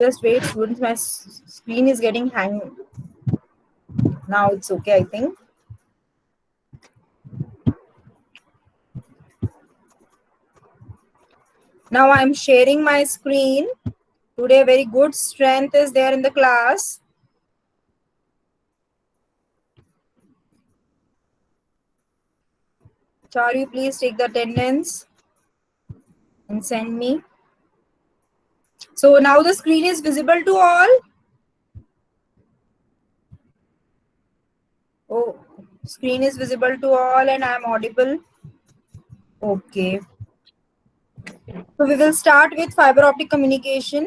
Just wait, students. My screen is getting hang. Now it's okay, I think. Now I'm sharing my screen. Today, very good strength is there in the class. Charu, please take the attendance and send me. So now the screen is visible to all. Oh, screen is visible to all and I am audible. Okay. So we will start with fiber optic communication.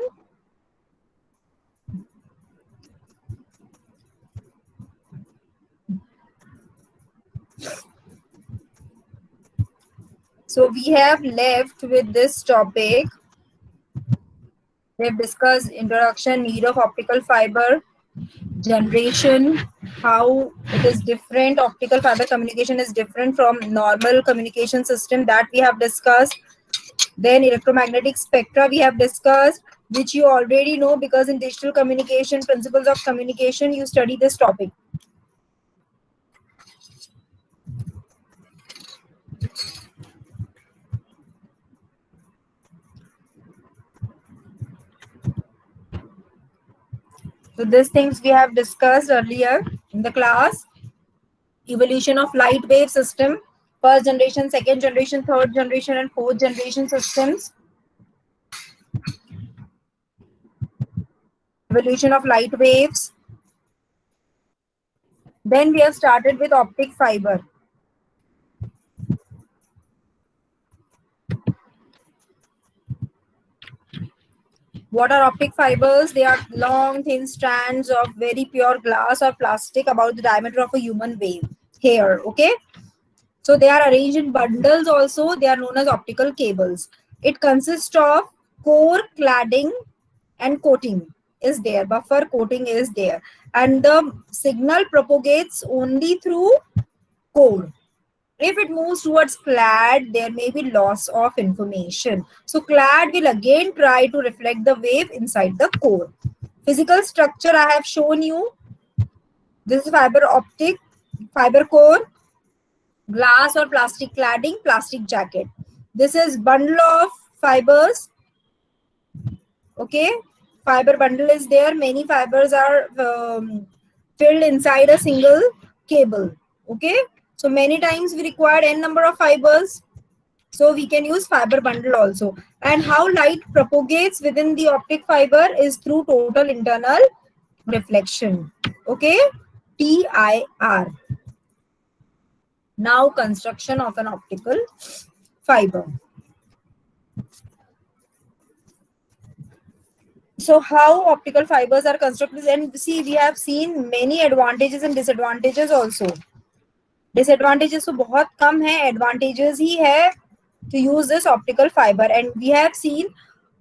So we have left with this topic. We have discussed introduction, need of optical fiber, generation, how it is different. Optical fiber communication is different from normal communication system that we have discussed. Then electromagnetic spectra we have discussed, which you already know because in digital communication, principles of communication, you study this topic. So these things we have discussed earlier in the class. Evolution of light wave system, first generation, second generation, third generation, and fourth generation systems. Evolution of light waves. Then we have started with optic fiber. What are optic fibers? They are long, thin strands of very pure glass or plastic about the diameter of a human hair. Okay. So they are arranged in bundles also. They are known as optical cables. It consists of core, cladding, and coating is there. Buffer coating is there. And the signal propagates only through core. If it moves towards clad, there may be loss of information. So clad will again try to reflect the wave inside the core. Physical structure I have shown you. This is fiber optic, fiber core, glass or plastic cladding, plastic jacket. This is bundle of fibers. Okay, fiber bundle is there. Many fibers are filled inside a single cable. Okay, so many times we require n number of fibers, so we can use fiber bundle also. And how light propagates within the optic fiber is through total internal reflection. Okay, TIR. Now construction of an optical fiber. So how optical fibers are constructed, and see, we have seen many advantages and disadvantages also. Disadvantages तो बहुत कम है, advantages ही है to use this optical fiber. And we have seen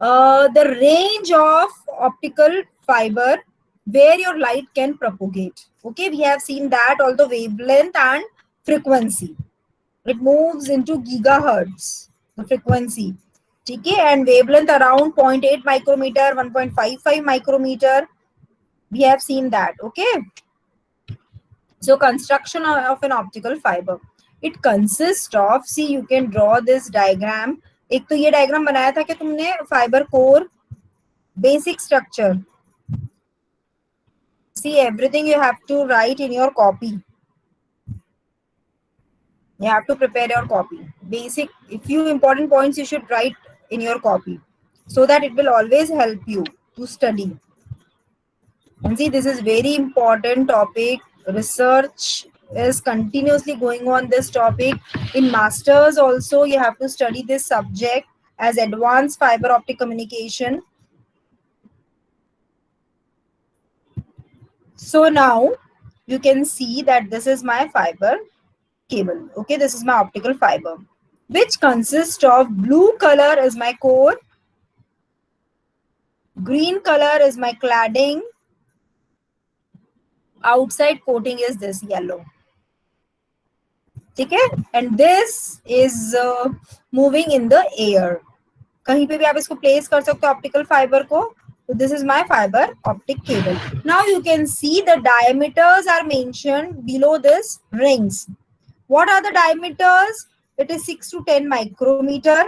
the range of optical fiber where your light can propagate. Okay, we have seen that all the wavelength and frequency. It moves into gigahertz, the frequency. Okay, and wavelength around 0.8 micrometer, 1.55 micrometer. We have seen that. Okay. So construction of an optical fiber. It consists of, see, you can draw this diagram. एक तो ये diagram बनाया था कि तुमने fiber core basic structure. See, everything you have to write in your copy. You have to prepare your copy. Basic, a few important points you should write in your copy so that it will always help you to study. And see, this is very important topic. Research is continuously going on this topic. In masters also, you have to study this subject as advanced fiber optic communication. So now you can see that this is my fiber cable. Okay, this is my optical fiber, which consists of blue color is my core, green color is my cladding, outside coating is this yellow. ठीक है, and this is moving in the air. कहीं पे भी आप इसको place कर सकते हो ऑप्टिकल फाइबर को, So this is my fiber optic cable. Now you can see the diameters are mentioned below this rings. What are the diameters? It is 6 to 10 micrometer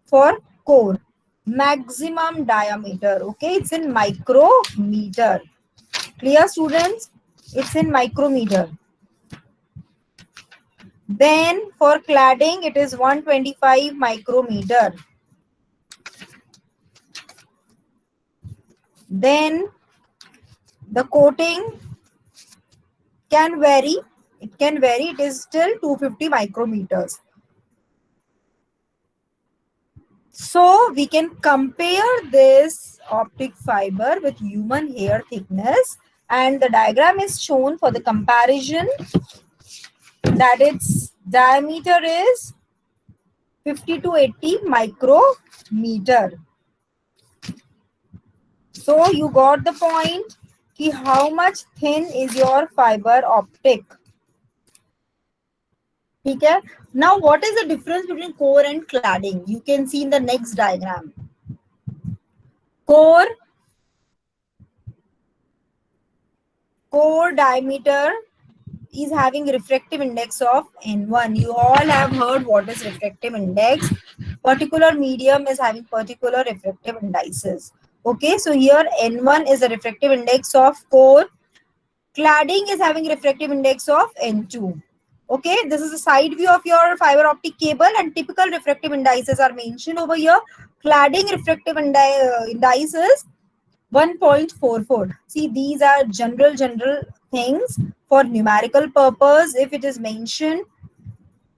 for core. Maximum diameter. Okay, it's in micrometer. Clear, students? It's in micrometer. Then for cladding, it is 125 micrometer. Then the coating can vary. It can vary. It is still 250 micrometers. So we can compare this optic fiber with human hair thickness, and the diagram is shown for the comparison that its diameter is 50 to 80 micrometer. So you got the point ki how much thin is your fiber optic. Okay. Now what is the difference between core and cladding? You can see in the next diagram. Core diameter is having refractive index of N1. You all have heard what is refractive index. Particular medium is having particular refractive indices. Okay, so here N1 is the refractive index of core. Cladding is having refractive index of N2. Okay, this is a side view of your fiber optic cable, and typical refractive indices are mentioned over here. Cladding refractive indices 1.44. See, these are general things. For numerical purpose, if it is mentioned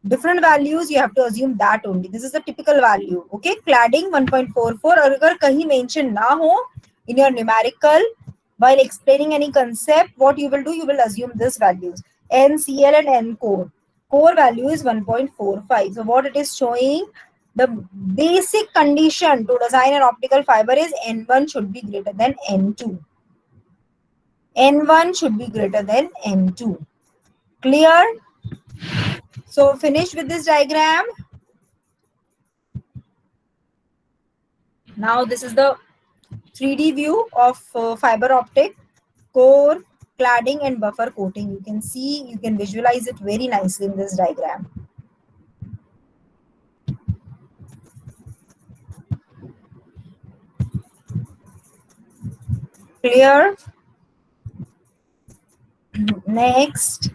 different values, you have to assume that only. This is the typical value. Okay, cladding 1.44. और अगर कहीं mention ना हो in your numerical while explaining any concept, what you will do, you will assume this values. NCL and N core. Core value is 1.45. So what it is showing, the basic condition to design an optical fiber is N1 should be greater than N2. N1 should be greater than N2. Clear? So finish with this diagram. Now this is the 3D view of fiber optic, core, cladding and buffer coating. You can see, you can visualize it very nicely in this diagram. Clear? Next,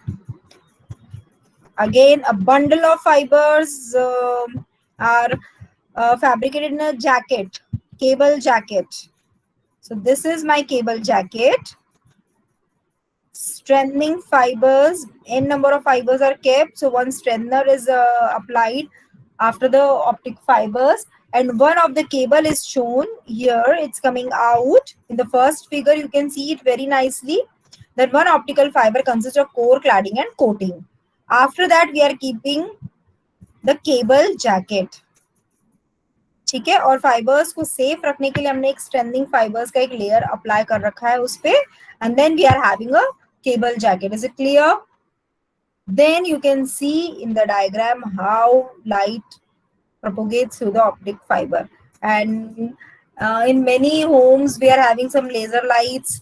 again a bundle of fibers are fabricated in a jacket, cable jacket. So this is my cable jacket. Strengthening fibers, n number of fibers are kept. So one strengthener is applied after the optic fibers, and one of the cable is shown here. It's coming out in the first figure. You can see it very nicely that one optical fiber consists of core, cladding and coating. After that we are keeping the cable jacket. ठीक है, और fibres को safe रखने के लिए हमने एक strengthening fibres का एक लेयर अप्लाई कर रखा है उस पे, and then we are having a cable jacket. Is it clear? Then you can see in the diagram how light propagates through the optic fiber, and in many homes we are having some laser lights.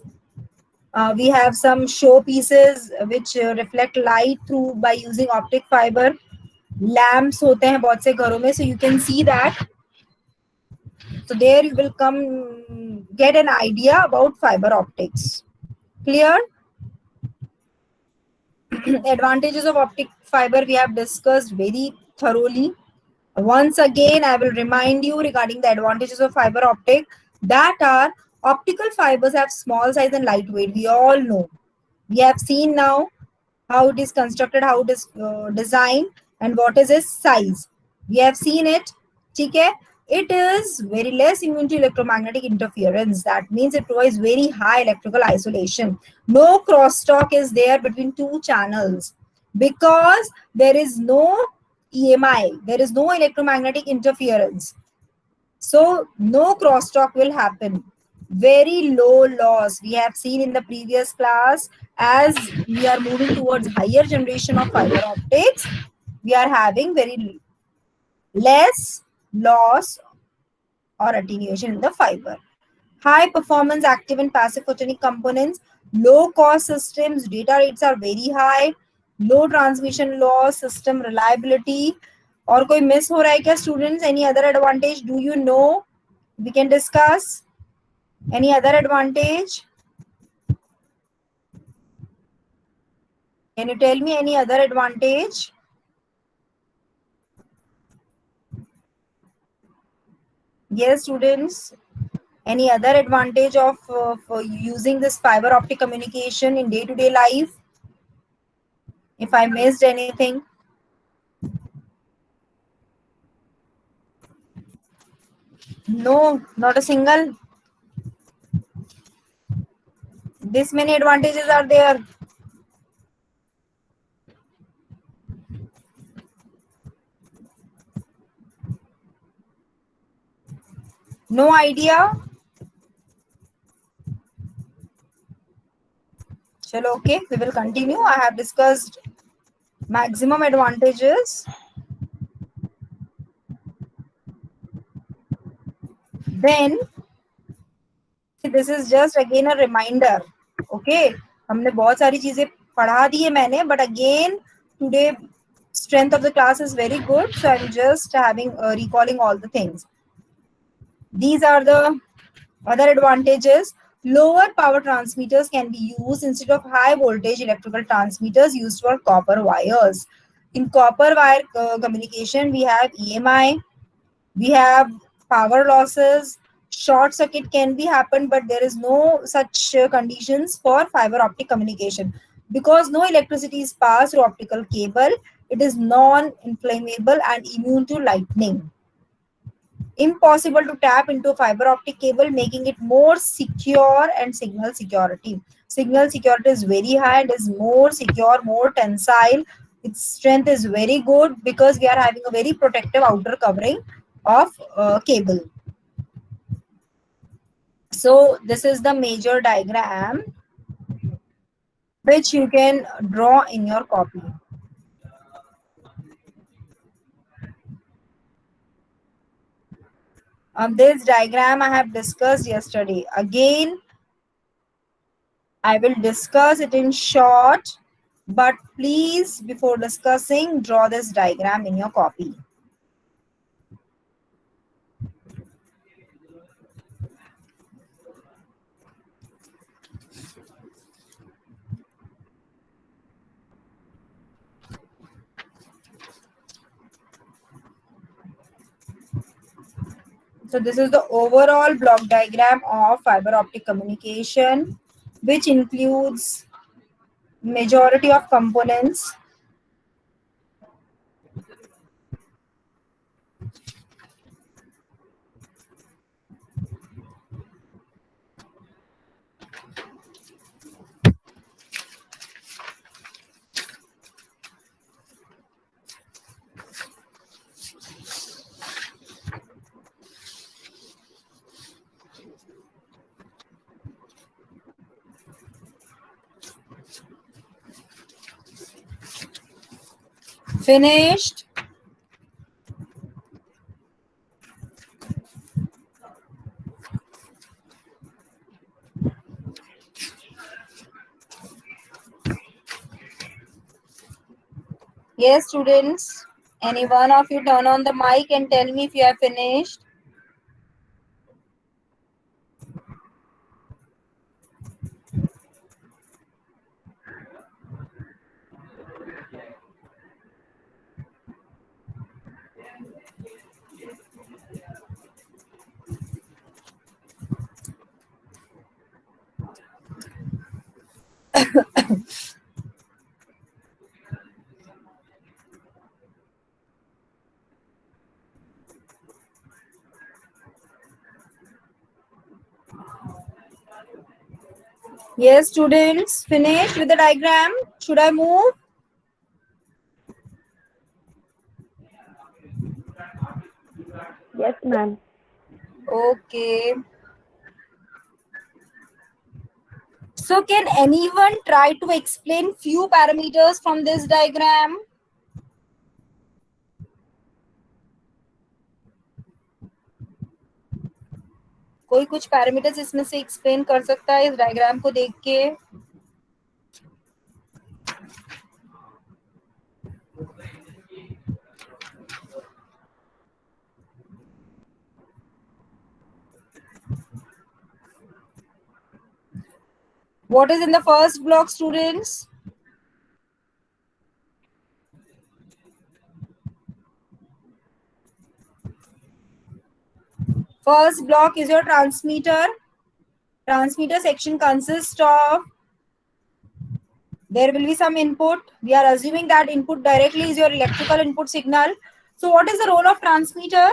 We have some show pieces which reflect light through by using optic fiber. Lamps होते हैं बहुत से घरों में, so you can see that. So there you will come get an idea about fiber optics. Clear? Advantages of optic fiber we have discussed very thoroughly. Once again, I will remind you regarding the advantages of fiber optic, that are optical fibers have small size and lightweight. We all know. We have seen now how it is constructed, how it is designed, and what is its size. We have seen it. Okay? It is very less immune to electromagnetic interference. That means it provides very high electrical isolation. No crosstalk is there between two channels because there is no EMI. There is no electromagnetic interference. So no crosstalk will happen. Very low loss. We have seen in the previous class, as we are moving towards higher generation of fiber optics, we are having very less loss or attenuation in the fiber. High performance active and passive photonic components, low cost systems, data rates are very high, low transmission loss, system reliability. और कोई miss हो रहा है क्या students? Any other advantage do you know? We can discuss. Any other advantage? Can you tell me any other advantage? Yes, students. Any other advantage of for using this fiber optic communication in day-to-day life? If I missed anything. No, not a single. This many advantages are there. No idea. Chalo, okay, we will continue. I have discussed maximum advantages. Then this is just again a reminder. Okay, हमने बहुत सारी चीजें पढ़ा दी है मैंने, but again today strength of the class is very good, so I'm just having recalling all the things. These are the other advantages. Lower power transmitters can be used instead of high voltage electrical transmitters used for copper wires. In copper wire communication, we have EMI, we have power losses, short circuit can be happen, but there is no such conditions for fiber optic communication because no electricity is passed through optical cable. It is non-inflammable and immune to lightning. Impossible to tap into fiber optic cable, making it more secure, and signal security. Signal security is very high and is more secure, more tensile. Its strength is very good because we are having a very protective outer covering of cable. So this is the major diagram which you can draw in your copy. This diagram I have discussed yesterday. Again, I will discuss it in short, but please, before discussing, draw this diagram in your copy. So this is the overall block diagram of fiber optic communication, which includes majority of components. Finished? Yes, students. Any one of you turn on the mic and tell me if you have finished. Yes, students, finished with the diagram. Should I move? Yes, ma'am. Okay. So can anyone try to explain few parameters from this diagram? कोई कुछ parameters इसमें से explain कर सकता है इस diagram को देख के? What is in the first block, students? First block is your transmitter. Transmitter section consists of, there will be some input. We are assuming that input directly is your electrical input signal. So what is the role of transmitter?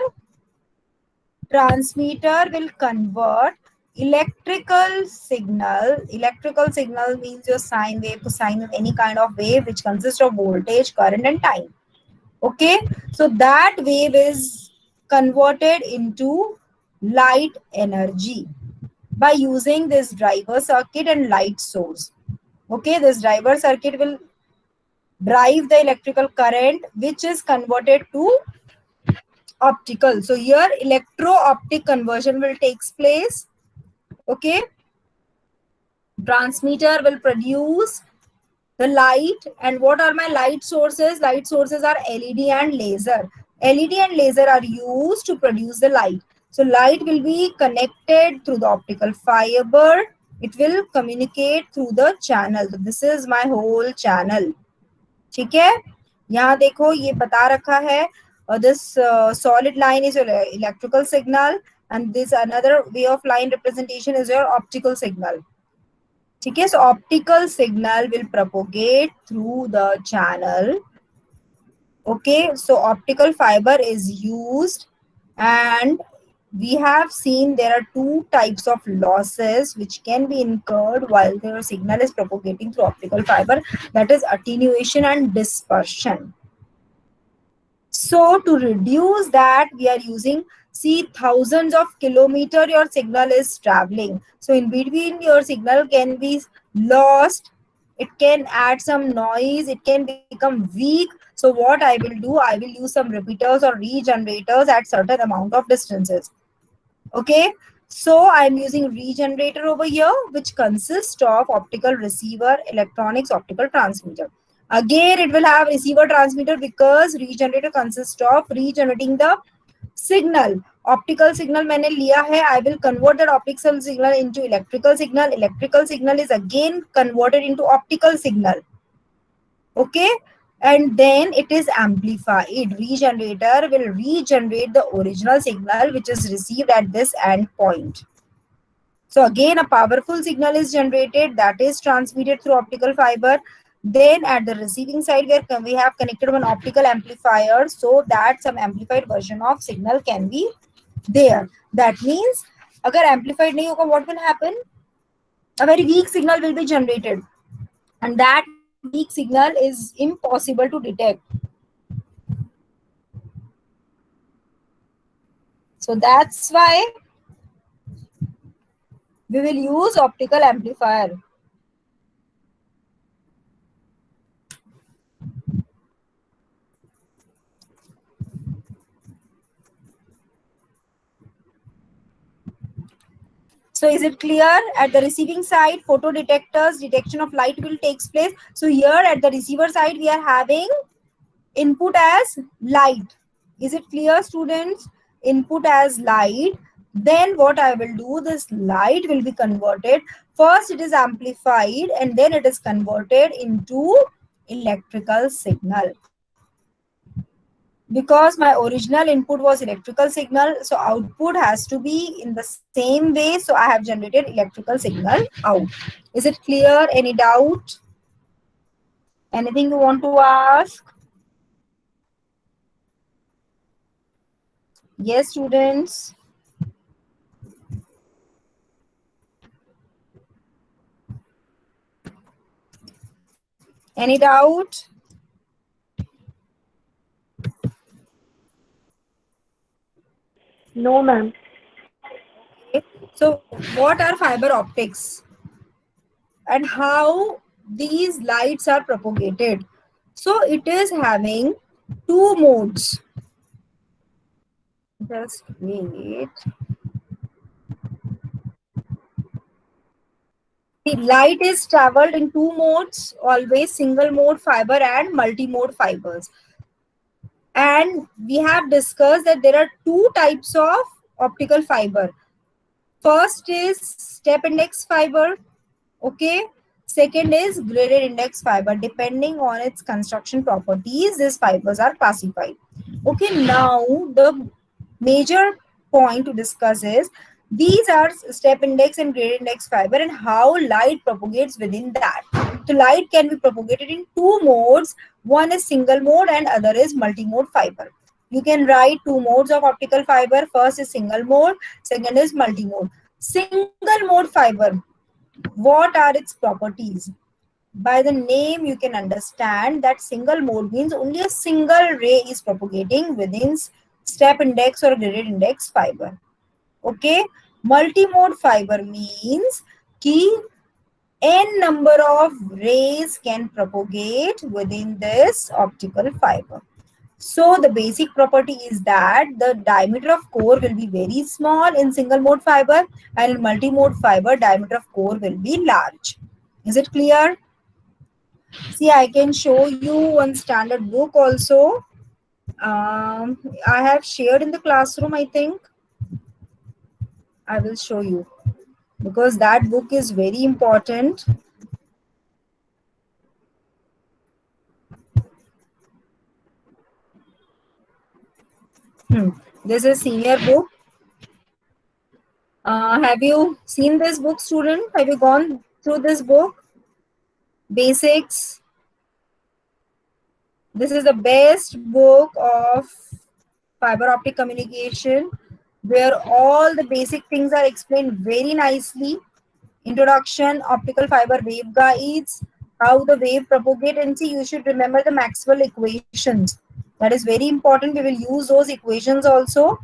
Transmitter will convert electrical signal. Electrical signal means your sine wave to sine wave, any kind of wave which consists of voltage, current and time. Okay, so that wave is converted into light energy by using this driver circuit and light source. Okay, this driver circuit will drive the electrical current which is converted to optical. So here electro-optic conversion will takes place. Okay, transmitter will produce the light. And what are my light sources? Light sources are LED and laser. LED and laser are used to produce the light. So light will be connected through the optical fiber. It will communicate through the channel. So this is my whole channel. ठीक है, यहाँ देखो ये बता रखा है, this solid line is your electrical signal and this another way of line representation is your optical signal. ठीक है, so optical signal will propagate through the channel. Okay, so optical fiber is used, and we have seen there are two types of losses which can be incurred while the signal is propagating through optical fiber, that is attenuation and dispersion. So to reduce that, we are using, see, thousands of kilometers your signal is traveling. So in between your signal can be lost. It can add some noise. It can become weak. So what I will do, I will use some repeaters or regenerators at certain amount of distances. Okay. So I'm using regenerator over here, which consists of optical receiver, electronics, optical transmitter. Again, it will have receiver transmitter because regenerator consists of regenerating the signal. Optical signal मैंने लिया है, I will convert that optical signal into electrical signal. Electrical signal is again converted into optical signal. Okay, and then it is amplified. Regenerator will regenerate the original signal which is received at this end point. So again, a powerful signal is generated that is transmitted through optical fiber. Then at the receiving side, where we have connected one optical amplifier so that some amplified version of signal can be there. That means, agar amplified nahi hoga, what will happen? A very weak signal will be generated, and that weak signal is impossible to detect. So that's why we will use optical amplifier. So is it clear? At the receiving side, photo detectors, detection of light will takes place. So here at the receiver side, we are having input as light. Is it clear, students? Input as light. Then what I will do, this light will be converted. First it is amplified and then it is converted into electrical signal. Because my original input was electrical signal, so output has to be in the same way. So I have generated electrical signal out. Is it clear? Any doubt? Anything you want to ask? Yes, students. Any doubt? No, ma'am. Okay. So what are fiber optics and how these lights are propagated? So it is having two modes. Just wait. The light is traveled in two modes, always single mode fiber and multi-mode fibers. And we have discussed that there are two types of optical fiber. First is step index fiber, okay. Second is graded index fiber. Depending on its construction properties, these fibers are classified. Okay, now the major point to discuss is these are step index and graded index fiber and how light propagates within that. So light can be propagated in two modes. One is single mode and other is multi-mode fiber. You can write two modes of optical fiber. First is single mode, second is multi-mode. Single mode fiber, what are its properties? By the name you can understand that single mode means only a single ray is propagating within step index or graded index fiber. Okay, multi-mode fiber means ki n number of rays can propagate within this optical fiber. So the basic property is that the diameter of core will be very small in single mode fiber, and in multi-mode fiber diameter of core will be large. Is it clear? See, I can show you one standard book also. I have shared in the classroom, I think. I will show you because that book is very important. This is senior book. Have you seen this book, student? Have you gone through this book? Basics. This is the best book of fiber optic communication where all the basic things are explained very nicely. Introduction, optical fiber wave guides, how the wave propagate, and see, you should remember the Maxwell equations. That is very important. We will use those equations also.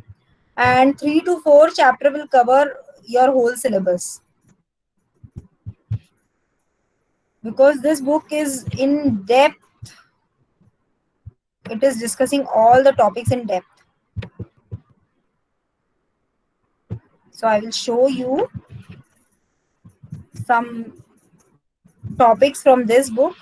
And 3 to 4 chapter will cover your whole syllabus. Because this book is in depth. It is discussing all the topics in depth. So I will show you some topics from this book.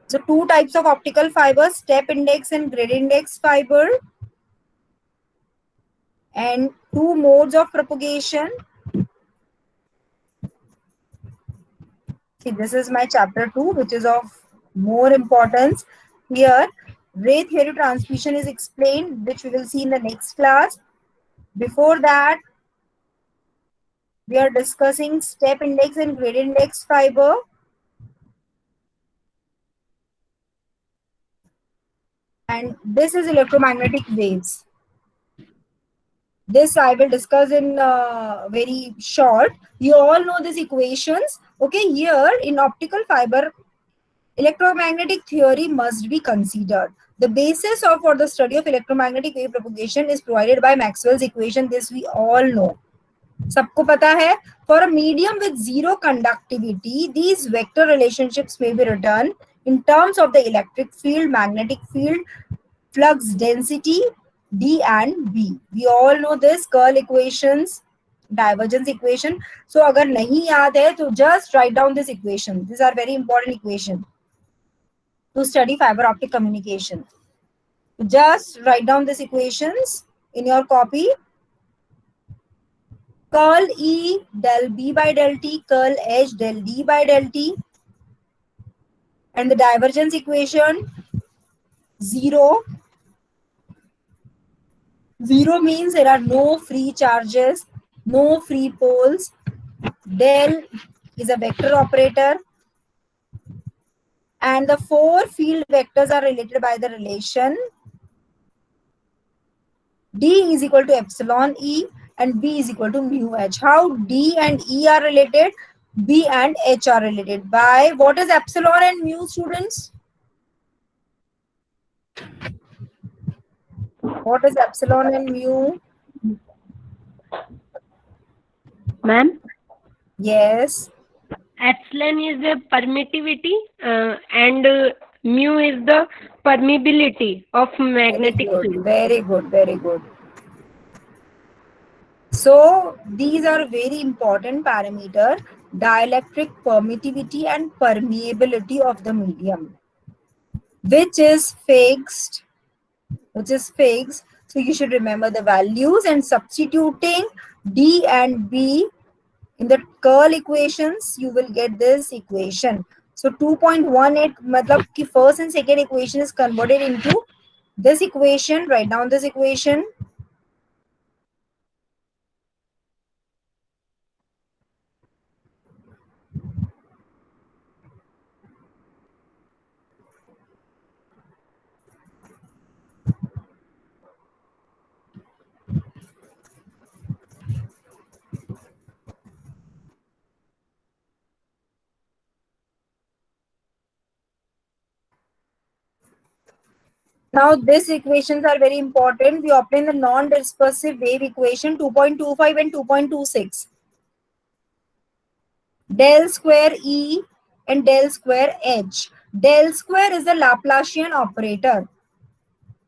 So two types of optical fibers, step index and graded index fiber, and two modes of propagation. See, this is my chapter 2, which is of more importance. Here, ray theory transmission is explained, which we will see in the next class. Before that, we are discussing step index and graded index fiber. And this is electromagnetic waves. This I will discuss in very short. You all know these equations. Okay, here in optical fiber, electromagnetic theory must be considered. The basis for the study of electromagnetic wave propagation is provided by Maxwell's equation. This we all know. सबको पता है. For a medium with zero conductivity, these vector relationships may be written in terms of the electric field, magnetic field, flux density, D and B. We all know this curl equations, divergence equation. So अगर नहीं याद है तो just write down this equation. These are very important equation to study fiber optic communication. Just write down these equations in your copy. Curl E del B by del T, curl H del D by del T. And the divergence equation, 0. 0 means there are no free charges, no free poles. Del is a vector operator. And the 4 field vectors are related by the relation D is equal to epsilon E and B is equal to mu H. How D and E are related? B and H are related by what is epsilon and mu, students? What is epsilon and mu? Ma'am? Yes. Epsilon is the permittivity and Mu is the permeability of magnetic field. Very good, very good. So these are very important parameter: dielectric permittivity and permeability of the medium, which is fixed. So you should remember the values, and substituting D and B in the curl equations, you will get this equation. So 2.18, matlab ki first and second equation is converted into this equation. Write down this equation. Now, these equations are very important. We obtain the non-dispersive wave equation 2.25 and 2.26. Del square E and del square H. Del square is a Laplacian operator.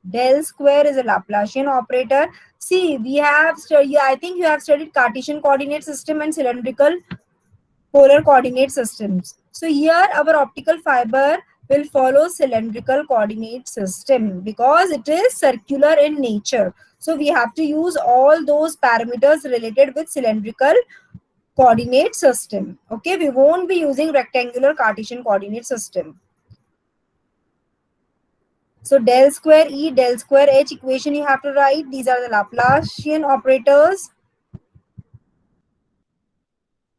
Del square is a Laplacian operator. See, we have studied, I think you have studied Cartesian coordinate system and cylindrical polar coordinate systems. So here our optical fiber will follow cylindrical coordinate system because it is circular in nature. So we have to use all those parameters related with cylindrical coordinate system. Okay, we won't be using rectangular Cartesian coordinate system. So del square E, del square H equation you have to write. These are the Laplacian operators.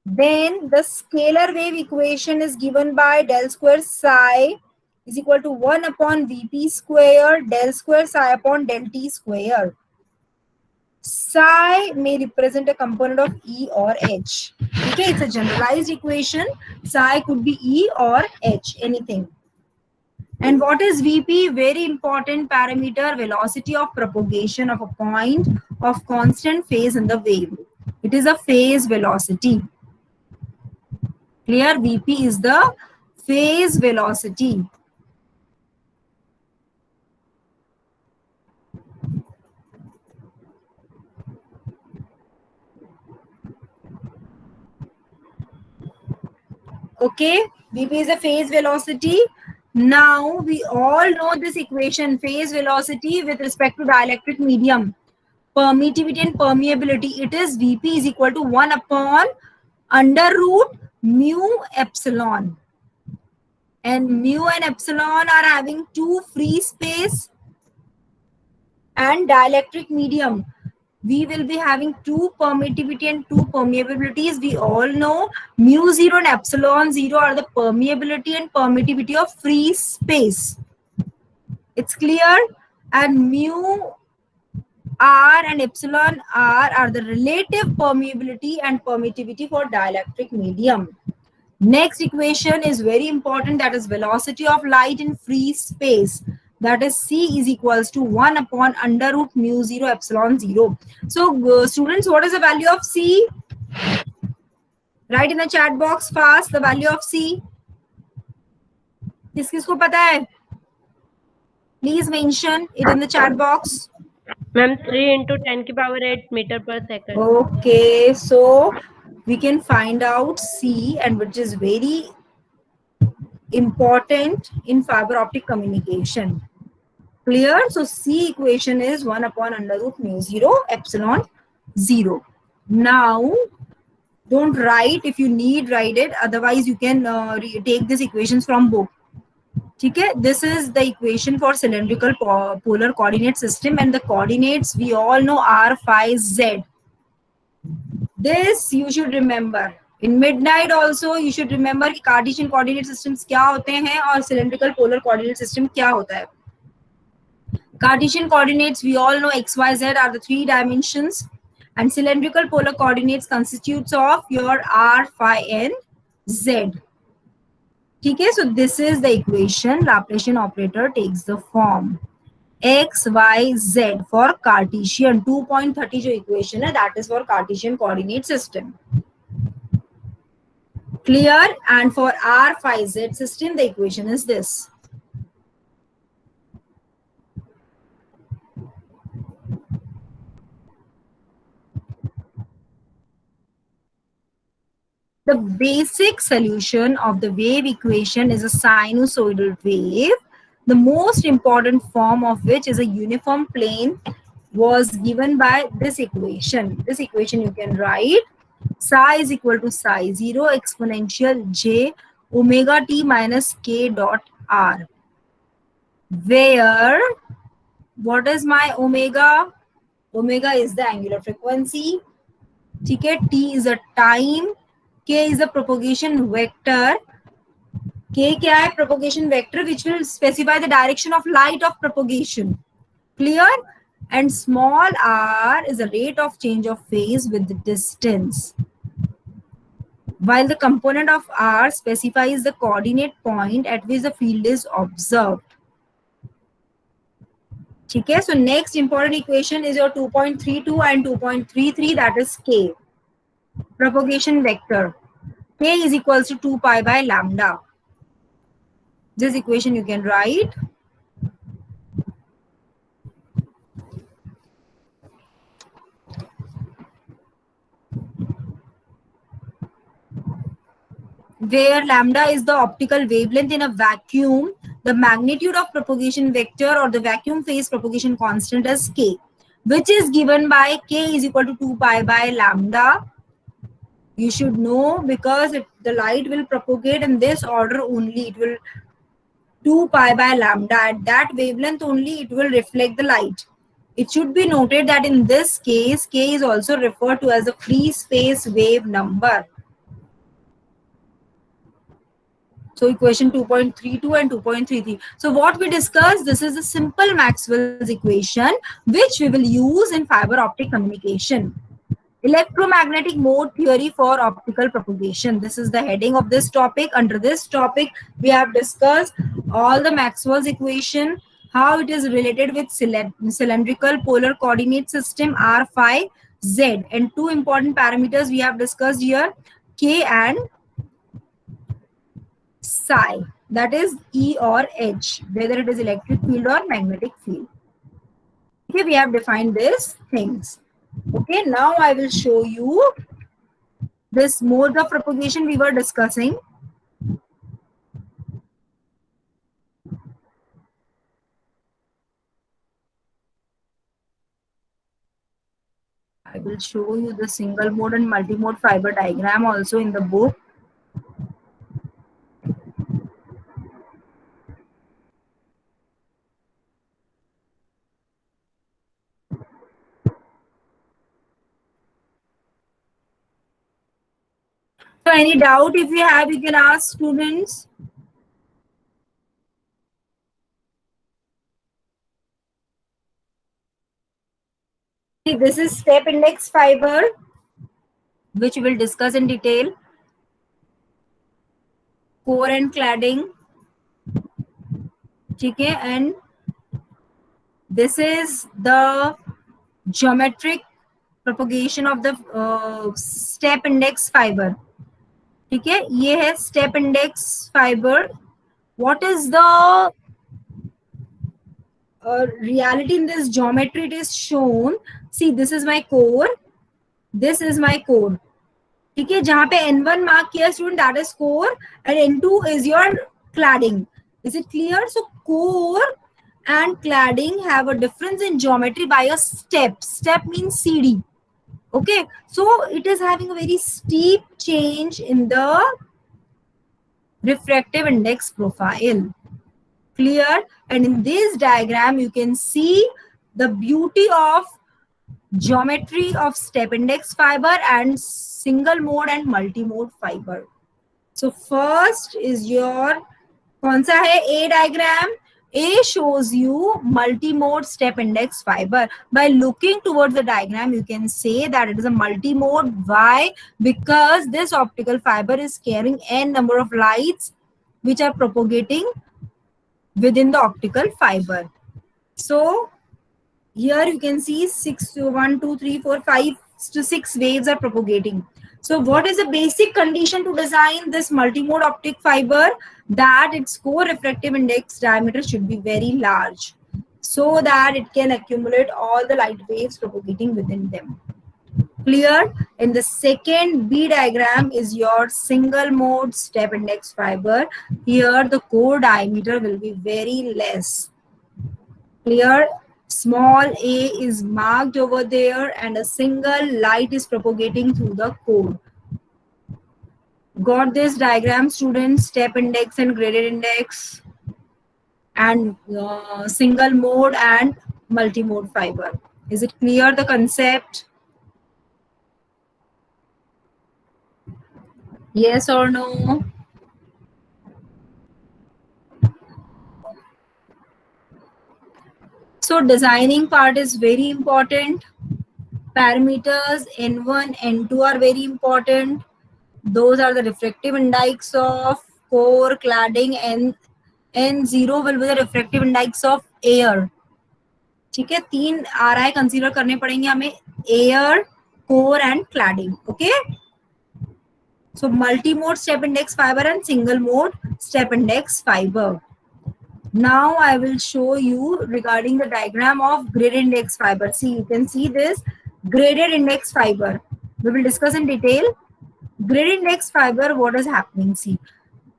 Then the scalar wave equation is given by del square psi is equal to 1 upon Vp square del square psi upon del t square. Psi may represent a component of E or H. Okay, it's a generalized equation. Psi could be E or H, anything. And what is Vp? Very important parameter, velocity of propagation of a point of constant phase in the wave. It is a phase velocity. Clear? Vp is the phase velocity. Okay, Vp is a phase velocity. Now we all know this equation, phase velocity with respect to dielectric medium, permittivity and permeability. It is Vp is equal to 1 upon under root mu epsilon. And mu and epsilon are having two free space and dielectric medium. We will be having two permittivity and two permeabilities. We all know mu 0 and epsilon 0 are the permeability and permittivity of free space. It's clear? And mu r and epsilon r are the relative permeability and permittivity for dielectric medium. Next equation is very important, that is velocity of light in free space. That is C is equals to 1 upon under root mu 0 epsilon 0. So students, what is the value of C? Write in the chat box fast the value of C. किसको पता है? Please mention it in the chat box. Ma'am, 3 into 10 की power 8 meter per second. Okay, so we can find out C, and which is very important in fiber optic communication. Clear? So C equation is 1 upon under root mu 0 epsilon 0. Now, don't write. If you need, write it. Otherwise, you can take these equations from book. Okay? This is the equation for cylindrical polar coordinate system, and the coordinates we all know are phi z. This you should remember. In midnight also you should remember कि Cartesian coordinate systems क्या होते हैं और cylindrical polar coordinate system क्या होता है. Cartesian coordinates we all know x, y, z are the 3 dimensions, and cylindrical polar coordinates constitutes of your r, phi, and z. Okay, so this is the equation. Laplacian operator takes the form x, y, z for Cartesian. 2.30 जो equation है, that is for Cartesian coordinate system. Clear? And for r, phi, z system, the equation is this. The basic solution of the wave equation is a sinusoidal wave, the most important form of which is a uniform plane was given by this equation. This equation you can write psi is equal to psi 0 exponential j omega t minus k dot r, where what is my omega? Omega is the angular frequency. ठीक है, t is a time, k is a propagation vector. K क्या है? Propagation vector which will specify the direction of light of propagation. Clear? And small r is the rate of change of phase with the distance, while the component of r specifies the coordinate point at which the field is observed. Okay, so next important equation is your 2.32 and 2.33, that is k. Propagation vector. K is equals to 2 pi by lambda. This equation you can write. Where lambda is the optical wavelength in a vacuum, the magnitude of propagation vector or the vacuum phase propagation constant is k, which is given by k is equal to 2 pi by lambda. You should know, because the light will propagate in this order only. It will 2 pi by lambda. At that wavelength only it will reflect the light. It should be noted that in this case, k is also referred to as the free space wave number. So equation 2.32 and 2.33. So what we discussed, this is a simple Maxwell's equation which we will use in fiber optic communication. Electromagnetic mode theory for optical propagation. This is the heading of this topic. Under this topic, we have discussed all the Maxwell's equation, how it is related with cylindrical polar coordinate system R, phi, Z, and two important parameters we have discussed here, K and psi, that is E or H, whether it is electric field or magnetic field. Okay, we have defined these things. Okay, now I will show you this mode of propagation we were discussing. I will show you the single mode and multi-mode fiber diagram also in the book. So any doubt if you have, you can ask students. This is step index fiber, which we will discuss in detail. Core and cladding. Okay, and this is the geometric propagation of the step index fiber. ठीक है, ये है step index fiber. What is the reality in this geometry? It is shown. See, this is my core. This is my core. ठीक है, जहां पे N1 mark किया student, that is core, and N2 is your cladding. Is it clear? So core and cladding have a difference in geometry by a step. Step means CD. Okay, so it is having a very steep change in the refractive index profile. Clear? And in this diagram, you can see the beauty of geometry of step index fiber and single mode and multi-mode fiber. So first is your, कौन सा है A diagram? A shows you multi-mode step index fiber. By looking towards the diagram, you can say that it is a multi-mode. Why? Because this optical fiber is carrying n number of lights which are propagating within the optical fiber. So here you can see 1, 2, 3, 4, 5 to 6 waves are propagating. So what is the basic condition to design this multimode optic fiber? That its core refractive index diameter should be very large so that it can accumulate all the light waves propagating within them. Clear? In the second B diagram is your single mode step index fiber. Here the core diameter will be very less. Clear? Small a is marked over there and a single light is propagating through the core. Got this diagram, students? Step index and graded index and single mode and multi-mode fiber. Is it clear, the concept? Yes or no? So designing part is very important. Parameters N1, N2 are very important. Those are the refractive index of core cladding, and N0 will be the refractive index of air. ठीक है, तीन RI consider करने पड़ेंगे हमें, air, core and cladding. Okay, so multi-mode step index fiber and single mode step index fiber. Now I will show you regarding the diagram of graded index fiber. See, you can see this graded index fiber. We will discuss in detail. Graded index fiber, what is happening? See,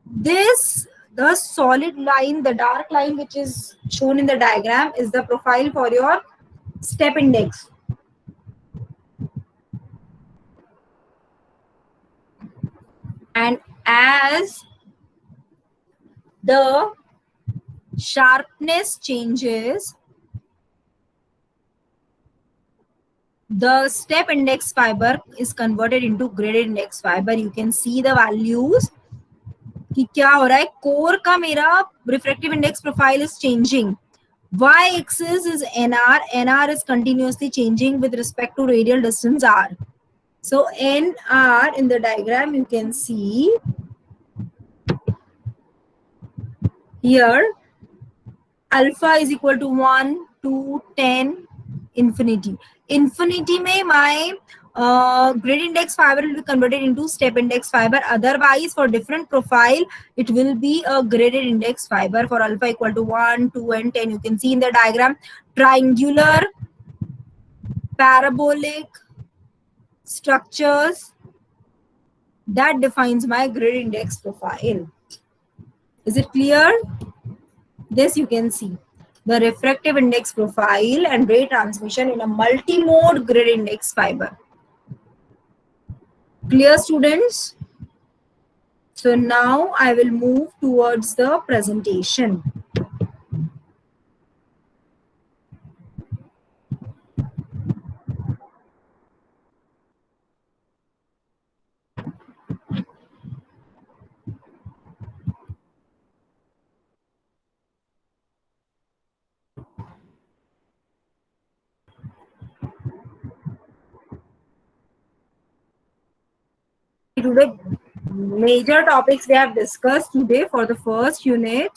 this, the solid line, the dark line which is shown in the diagram is the profile for your step index. And as the sharpness changes, the step index fiber is converted into graded index fiber. You can see the values कि क्या हो रहा है. Core का मेरा refractive index profile is changing. Y axis is NR. NR is continuously changing with respect to radial distance R. So NR in the diagram you can see here, alpha is equal to 1, 2, 10, infinity. Infinity में my grid index fiber will be converted into step index fiber. Otherwise, for different profile, it will be a graded index fiber. For alpha equal to 1, 2, and 10. You can see in the diagram, triangular, parabolic structures, that defines my grid index profile. Is it clear? This you can see the refractive index profile and ray transmission in a multi-mode grid index fiber. Clear, students? So now I will move towards the presentation. Today, major topics we have discussed today for the first unit.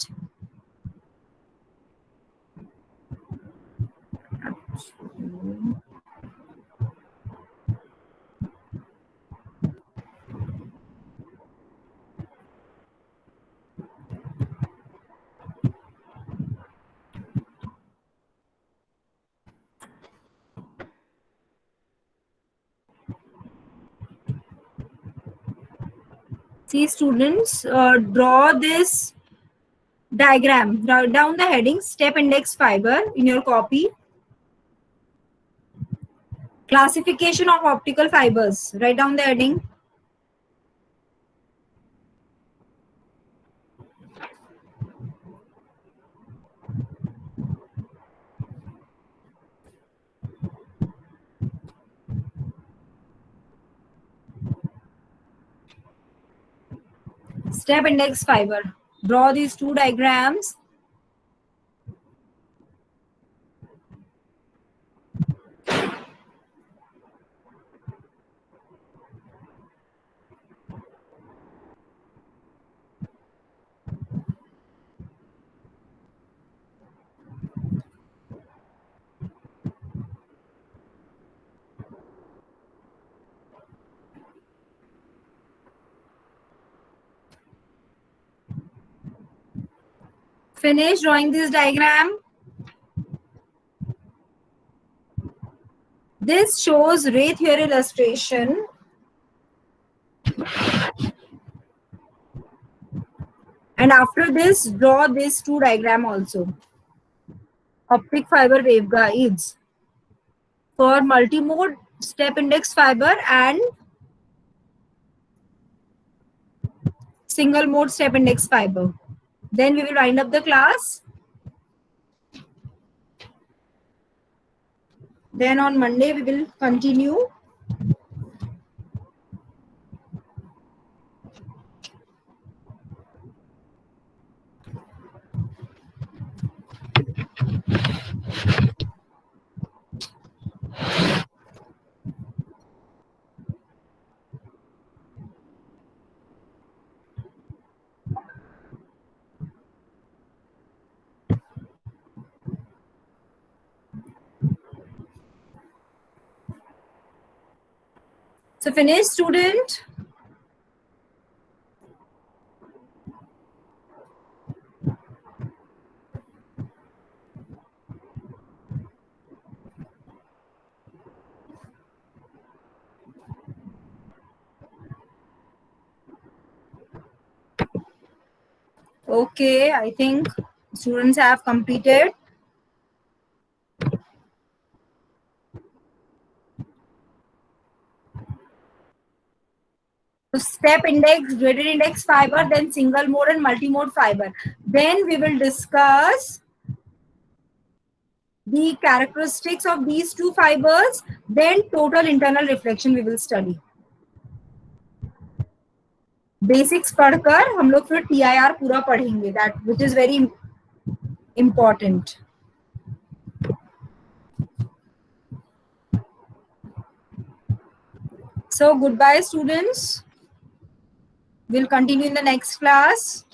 See, students, draw this diagram. Write down the heading step index fiber in your copy. Classification of optical fibers. Write down the heading. Step index fiber. Draw these two diagrams. Finish drawing this diagram. This shows right here illustration. And after this, draw this two diagram also. Optic fiber waveguides for multimode step index fiber and single mode step index fiber. Then we will wind up the class. Then on Monday we will continue. So finish, student. Okay, I think students have completed. So step index, graded index fiber, then single mode and multi-mode fiber. Then we will discuss the characteristics of these two fibers. Then total internal reflection we will study. Basics पढ़कर हम लोग फिर TIR पूरा पढ़ेंगे. That which is very important. So goodbye, students. We'll continue in the next class.